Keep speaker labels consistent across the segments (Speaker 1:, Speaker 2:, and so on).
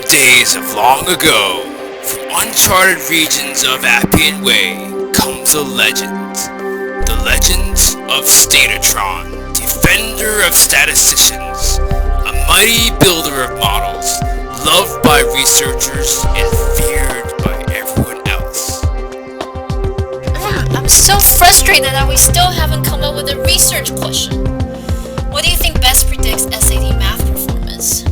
Speaker 1: days of long ago, from uncharted regions of Appian Way, comes a legend. The legends of StataTron, defender of statisticians, a mighty builder of models, loved by researchers and feared by everyone else.
Speaker 2: I'm so frustrated that we still haven't come up with a research question. What do you think best predicts SAT math performance?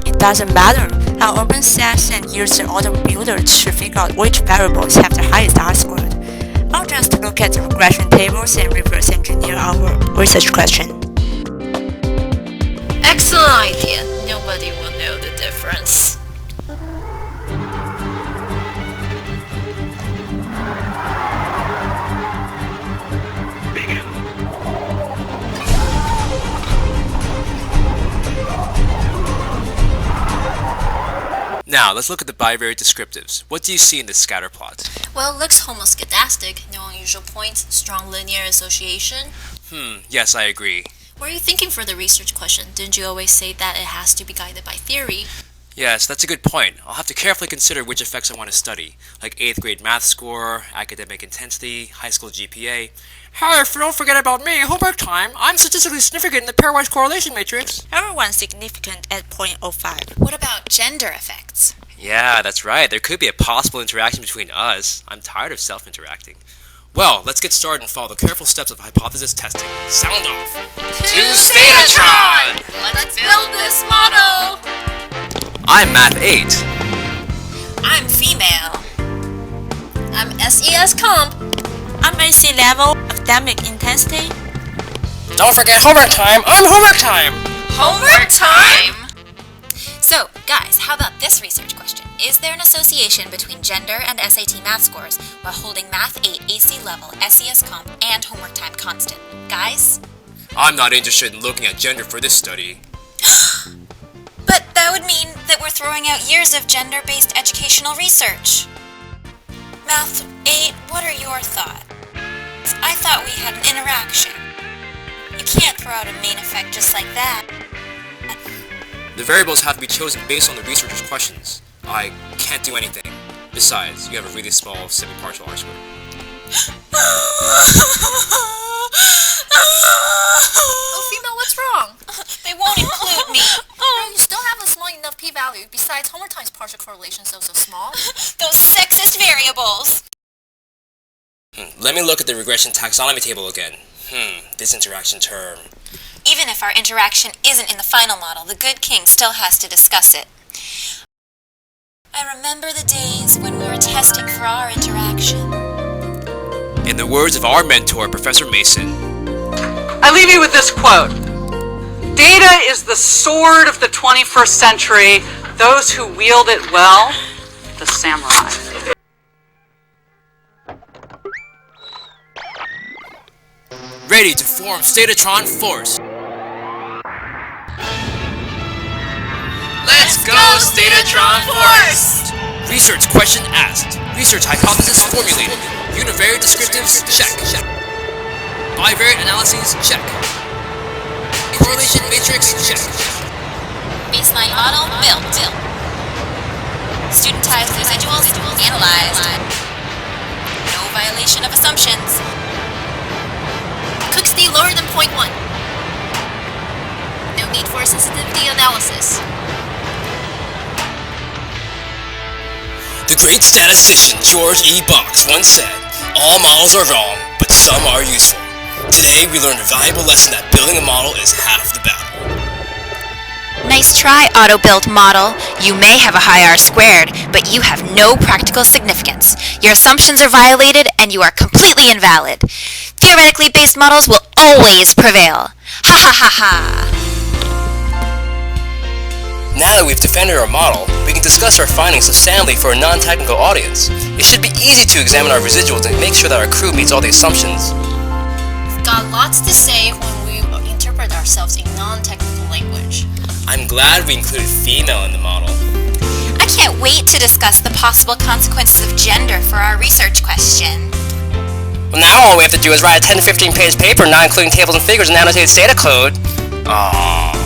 Speaker 3: It doesn't matter. Our open session used the auto builder to figure out which variables have the highest R-squared. I'll just look at the regression tables and reverse engineer our research question.
Speaker 2: Excellent idea. Nobody will know the difference.
Speaker 1: Now, let's look at the bivariate descriptives. What do you see in this scatter plot?
Speaker 2: Well, it looks homoscedastic, no unusual points, strong linear association.
Speaker 1: Yes, I agree.
Speaker 2: What are you thinking for the research question? Didn't you always say that it has to be guided by theory?
Speaker 1: Yes, that's a good point. I'll have to carefully consider which effects I want to study, like 8th grade math score, academic intensity, high school GPA. Hey, don't forget about me, homework time! I'm statistically significant in the pairwise correlation matrix!
Speaker 3: Everyone's significant at 0.05.
Speaker 4: What about gender effects?
Speaker 1: Yeah, that's right. There could be a possible interaction between us. I'm tired of self-interacting. Well, let's get started and follow the careful steps of hypothesis testing. Sound off!
Speaker 4: To StataTron! Let's build this model!
Speaker 1: I'm Math 8.
Speaker 4: I'm female.
Speaker 2: I'm SES Comp.
Speaker 3: I'm AC level, academic intensity.
Speaker 1: Don't forget homework time! I'm homework time!
Speaker 4: Homework time! So, guys, how about this research question? Is there an association between gender and SAT math scores while holding Math 8 AC level, SES Comp, and homework time constant? Guys?
Speaker 1: I'm not interested in looking at gender for this study.
Speaker 4: But that would mean that we're throwing out years of gender-based educational research. Math 8, what are your thoughts? I thought we had an interaction. You can't throw out a main effect just like that.
Speaker 1: The variables have to be chosen based on the researcher's questions. I can't do anything. Besides, you have a really small semi-partial R-squared.
Speaker 2: Oh, female, what's wrong?
Speaker 4: They won't include me.
Speaker 2: Oh, you still have a small enough p-value. Besides, homework time's partial correlation is so small.
Speaker 4: Those sexist variables.
Speaker 1: Let me look at the regression taxonomy table again. This interaction term.
Speaker 4: Even if our interaction isn't in the final model, the good king still has to discuss it. I remember the days when we were testing for our interaction.
Speaker 1: In the words of our mentor, Professor Mason,
Speaker 5: I leave you with this quote. Data is the sword of the 21st century. Those who wield it well, the samurai.
Speaker 1: ready to form StataTron force.
Speaker 4: Let's go, StataTron force!
Speaker 1: Research question asked. Research hypothesis formulated. Univariate descriptives, check. Bivariate analyses, check. Correlation matrix, check.
Speaker 4: Baseline model built. Studentized residuals analyzed. No violation of assumptions.
Speaker 2: Cook's D lower than 0.1. No need for sensitivity analysis.
Speaker 1: The great statistician George E. Box once said, "All models are wrong, but some are useful." Today, we learned a valuable lesson that building a model is half the battle.
Speaker 4: Nice try, auto-built model. You may have a high R-squared, but you have no practical significance. Your assumptions are violated, and you are completely invalid. Theoretically based models will always prevail. Ha ha ha ha!
Speaker 1: Now that we've defended our model, we can discuss our findings substantially for a non-technical audience. It should be easy to examine our residuals and make sure that our crew meets all the assumptions.
Speaker 2: We've got lots to say when we interpret ourselves in non-technical language.
Speaker 1: I'm glad we included female in the model.
Speaker 4: I can't wait to discuss the possible consequences of gender for our research question.
Speaker 1: Well, now all we have to do is write a 10 to 15 page paper not including tables and figures and annotated data code. Aww.